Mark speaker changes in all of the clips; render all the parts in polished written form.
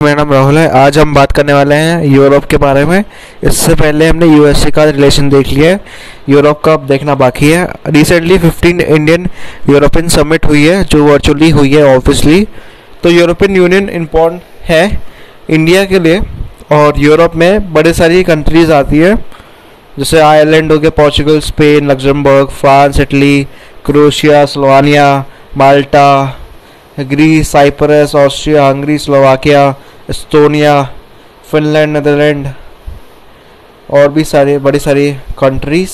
Speaker 1: मेरा नाम राहुल है। आज हम बात करने वाले हैं यूरोप के बारे में। इससे पहले हमने यूएसए का रिलेशन देख लिया है, यूरोप का अब देखना बाकी है। रिसेंटली 15 इंडियन यूरोपियन समिट हुई है जो वर्चुअली हुई है ऑब्वियसली। तो यूरोपियन यूनियन इम्पोर्टेंट है इंडिया के लिए, और यूरोप में बड़े सारी कंट्रीज़ आती है जैसे आयरलैंड हो गया, Portugal, Spain, Luxembourg, France, Italy, Croatia, Slovenia, Malta, Greece, Cyprus, Austria, Hungary, Slovakia, Estonia, Finland, Netherland और भी बड़ी सारी कंट्रीज़।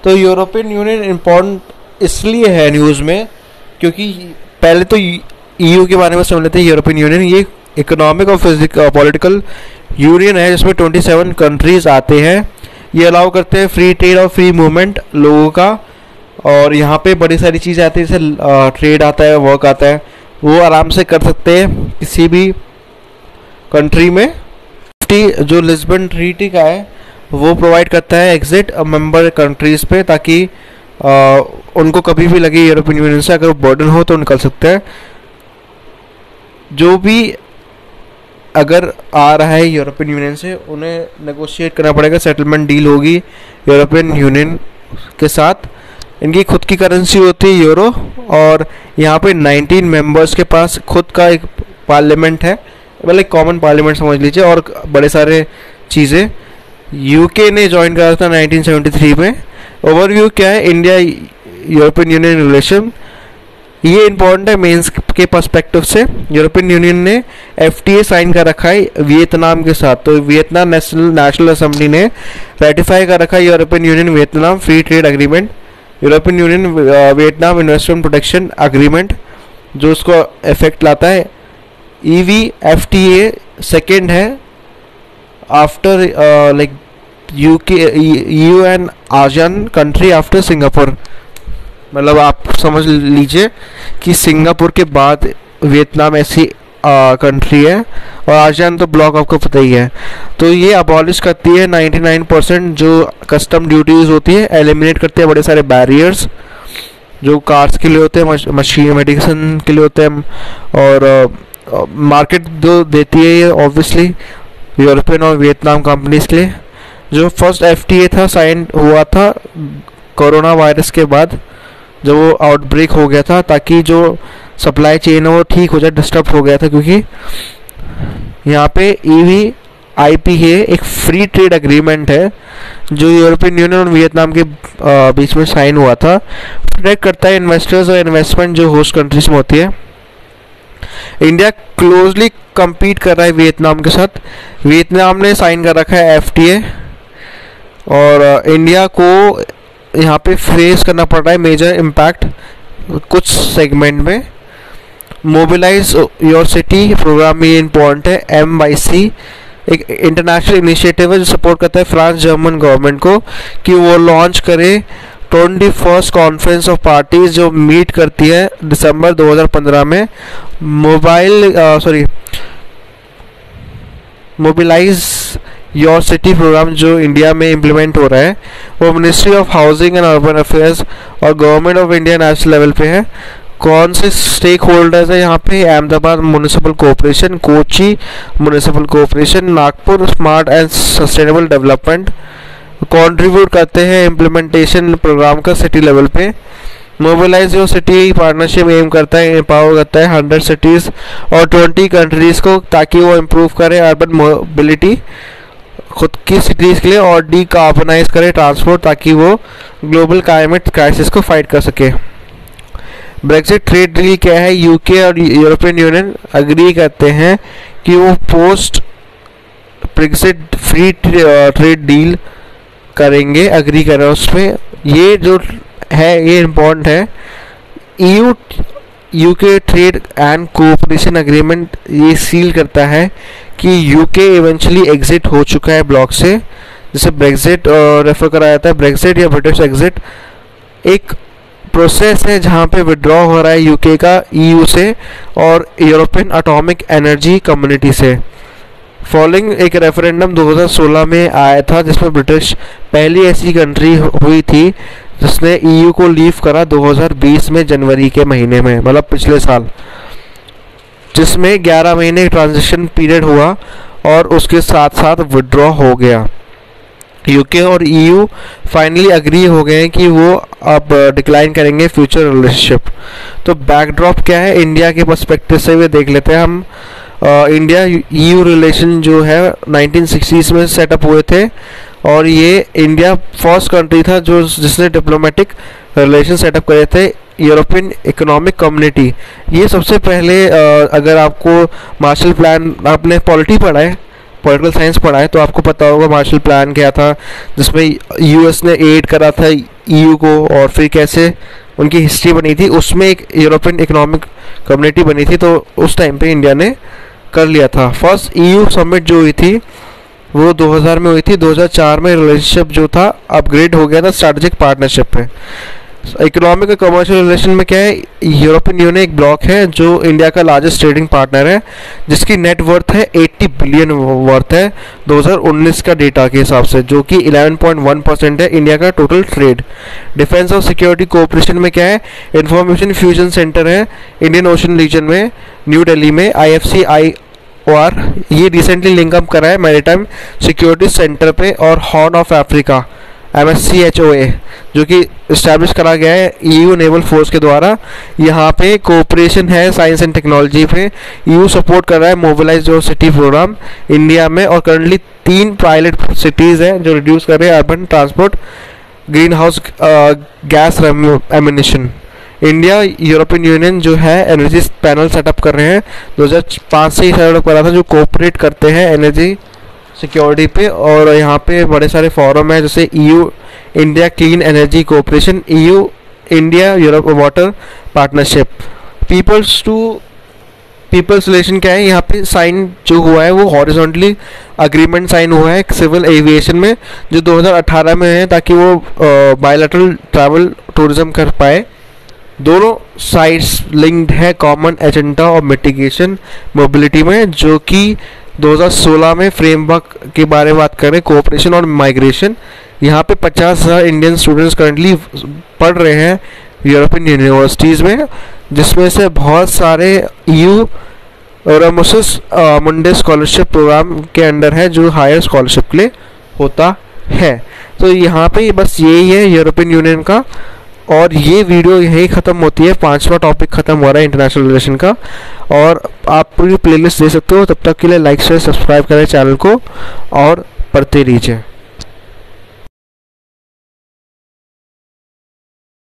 Speaker 1: तो यूरोपियन यूनियन इम्पोर्टेंट इसलिए है न्यूज़ में क्योंकि पहले तो ईयू के बारे में समझ लेते हैं। यूरोपियन यूनियन ये इकोनॉमिक और पॉलिटिकल यूनियन है जिसमें 27 कंट्रीज़ आते हैं। ये अलाउ करते हैं फ्री ट्रेड और फ्री मूवमेंट लोगों का, और यहाँ पे बड़ी सारी चीज़ें आती है जैसे ट्रेड आता है, वर्क आता है, वो आराम से कर सकते हैं किसी भी कंट्री में। जो लिस्बन ट्रीटी का है वो प्रोवाइड करता है एग्जिट मेंबर कंट्रीज़ पे, ताकि उनको कभी भी लगे यूरोपियन यूनियन से अगर बर्डन हो तो निकल सकते हैं। जो भी अगर आ रहा है यूरोपियन यूनियन से उन्हें नेगोशिएट करना पड़ेगा, सेटलमेंट डील होगी यूरोपियन यूनियन के साथ। इनकी खुद की करेंसी होती है यूरो, और यहाँ पे 19 मेंबर्स के पास खुद का एक पार्लियामेंट है, मतलब एक कॉमन पार्लियामेंट समझ लीजिए, और बड़े सारे चीज़ें। यूके ने ज्वाइन करा था 1973 में। ओवरव्यू क्या है इंडिया यूरोपियन यूनियन रिलेशन, ये इंपॉर्टेंट है मेंस के पर्सपेक्टिव से। यूरोपियन यूनियन ने एफटीए साइन कर रखा है वियतनाम के साथ, तो वियतनाम नेशनल असेंबली ने रेटिफाई कर रखा है European union Vietnam free trade agreement, European union Vietnam investment protection agreement जो उसको इफेक्ट लाता है। EVFTA सेकेंड है after like UK, EU and ASEAN country after Singapore. मतलब आप समझ लीजिए कि सिंगापुर के बाद वियतनाम ऐसी कंट्री है, और आसियान तो ब्लॉक आपको पता ही है। तो ये अबॉलिश करती है 99% जो कस्टम ड्यूटीज़ होती है, एलिमिनेट करती है बड़े सारे बैरियर्स जो कार्स के लिए होते हैं, मशीन मेडिसिन के लिए होते हैं, और मार्केट जो देती है ये ऑब्वियसली यूरोपियन और वियतनाम कंपनीज के लिए। जो फर्स्ट FTA था साइन हुआ था कोरोना वायरस के बाद, जब वो आउटब्रेक हो गया था, ताकि जो सप्लाई चेन है वो ठीक हो जाए, डिस्टर्ब हो गया था। क्योंकि यहाँ पे EVIPA एक फ्री ट्रेड एग्रीमेंट है जो यूरोपियन यूनियन और वियतनाम के बीच में साइन हुआ था। प्रोटेक्ट करता है इन्वेस्टर्स और इन्वेस्टमेंट जो होस्ट कंट्रीज में होती है। इंडिया क्लोजली compete कर रहा है वियतनाम के साथ। वियतनाम ने साइन कर रखा है FTA, और इंडिया को यहाँ पे फेस करना पड़ रहा है मेजर इम्पैक्ट कुछ सेगमेंट में। मोबिलाइज योर सिटी प्रोग्राम ये इम्पोर्टेंट है। MYC एक इंटरनेशनल इनिशिएटिव है जो सपोर्ट करता है फ्रांस जर्मन गवर्नमेंट को कि वो लॉन्च करे 21st कॉन्फ्रेंस ऑफ पार्टीज जो मीट करती है दिसंबर 2015 में। मोबिलाइज योर सिटी प्रोग्राम जो इंडिया में इम्प्लीमेंट हो रहा है वो ministry of housing and urban affairs और government of India national level पे है। कौन से स्टेक होल्डर्स है यहाँ पे? Ahmedabad municipal corporation, Kochi municipal corporation, Nagpur smart and sustainable development contribute करते हैं इम्प्लीमेंटेशन प्रोग्राम का सिटी लेवल पे। Mobilise your city partnership M करता है, एम्पावर करता है 100 सिटीज़ और 20 कंट्रीज़ को, ताकि वो इम्प्रूव करे अर्बन मोबिलिटी खुद की सिटीज़ के लिए, और डीकार्बनाइज करे ट्रांसपोर्ट, ताकि वो ग्लोबल क्लाइमेट क्राइसिस को फाइट कर सके। ब्रेक्सिट ट्रेड डील क्या है? यूके और यूरोपियन यूनियन अग्री करते हैं कि वो post Brexit free trade deal करेंगे, अग्री करें उस पर। ये जो है ये इम्पोर्टेंट है। EU-UK trade and cooperation agreement ये सील करता है कि यूके इवेंचुअली एग्जिट हो चुका है ब्लॉक से, जिसे ब्रेक्सिट रेफर करा जाता है। ब्रेक्सिट या ब्रिटिश एग्जिट एक प्रोसेस है जहाँ पे विड्रॉ हो रहा है यूके का EU से और यूरोपियन एटॉमिक एनर्जी कम्युनिटी से। फॉलोइंग एक रेफरेंडम 2016 में आया था जिसमें ब्रिटिश पहली ऐसी कंट्री हुई थी जिसने EU को लीव करा 2020 में जनवरी के महीने में, मतलब पिछले साल। जिसमें 11 महीने ट्रांजिशन पीरियड हुआ और उसके साथ साथ विड्रॉ हो गया। यूके और ईयू फाइनली अग्री हो गए कि वो अब डिक्लाइन करेंगे फ्यूचर रिलेशनशिप। तो बैकड्रॉप क्या है इंडिया के पर्सपेक्टिव से भी देख लेते हैं हम। इंडिया ईयू रिलेशन जो है 1960s में सेटअप हुए थे और ये इंडिया फर्स्ट कंट्री था जो जिसने डिप्लोमेटिक रिलेशन सेटअप करे थे यूरोपियन इकोनॉमिक कम्युनिटी। ये सबसे पहले अगर आपको मार्शल प्लान, आपने पॉलिटी पढ़ा है, पॉलिटिकल साइंस पढ़ा है, तो आपको पता होगा मार्शल प्लान क्या था, जिसमें यूएस ने एड करा था ईयू को और फिर कैसे उनकी हिस्ट्री बनी थी, उसमें एक यूरोपियन इकोनॉमिक कम्युनिटी बनी थी। तो उस टाइम पे इंडिया ने कर लिया था। फर्स्ट ईयू समिट जो हुई थी वो 2000 में हुई थी। 2004 में रिलेशनशिप जो था अपग्रेड हो गया था स्ट्रैटेजिक पार्टनरशिप पे। इकोनॉमिक और कमर्शियल रिलेशन में क्या है, यूरोपियन यूनियन एक ब्लॉक है जो इंडिया का लार्जेस्ट ट्रेडिंग पार्टनर है, जिसकी नेट वर्थ है 80 बिलियन वर्थ है 2019 का डेटा के हिसाब से, जो कि 11.1% है इंडिया का टोटल ट्रेड। डिफेंस और सिक्योरिटी कोऑपरेशन में क्या है, इंफॉर्मेशन फ्यूजन सेंटर है इंडियन ओशन रीजन में न्यू दिल्ली में, IFCIOR ये रिसेंटली लिंकअप करा है मैरीटाइम सिक्योरिटी सेंटर पे, और हॉर्न ऑफ अफ्रीका MSCHOA जो कि इस्टेब्लिश करा गया है EU नेवल फोर्स के द्वारा। यहाँ पे कोऑपरेशन है साइंस एंड टेक्नोलॉजी पे। EU सपोर्ट कर रहा है mobilise your city programme India में, और करंटली 3 पायलट सिटीज़ हैं जो रिड्यूस कर रहे हैं urban transport green house gas emission. India European union जो है एनर्जी पैनल सेटअप कर रहे हैं, 2005 से ही सेटअप करा था, जो कोऑपरेट करते हैं एनर्जी सिक्योरिटी पे। और यहाँ पे बड़े सारे फोरम है जैसे EU India clean energy cooperation, EU India Europe water partnership. Peoples to peoples relation क्या है, यहाँ पे साइन जो हुआ है वो हॉरिजॉन्टली अग्रीमेंट साइन हुआ है सिविल एविएशन में, जो 2018 में है, ताकि वो बायलैटरल ट्रैवल टूरिज्म कर पाए। दोनों साइड्स लिंक्ड है कॉमन एजेंडा और मिटिगेशन मोबिलिटी में, जो कि 2016 में फ्रेमवर्क के बारे में बात करें कोऑपरेशन और माइग्रेशन। यहाँ पे 50,000 इंडियन स्टूडेंट्स करंटली पढ़ रहे हैं यूरोपियन यूनिवर्सिटीज़ में, जिसमें से बहुत सारे EU एरास्मस मुंडे स्कॉलरशिप प्रोग्राम के अंडर है, जो हायर स्कॉलरशिप के लिए होता है। तो यहाँ पे बस यही है यूरोपियन यूनियन का, और ये वीडियो यही ख़त्म होती है। 5वां टॉपिक ख़त्म हो रहा है इंटरनेशनल रिलेशन का, और आप पूरी प्लेलिस्ट दे सकते हो। तब तक के लिए लाइक शेयर सब्सक्राइब करें चैनल को और पढ़ते रहिए।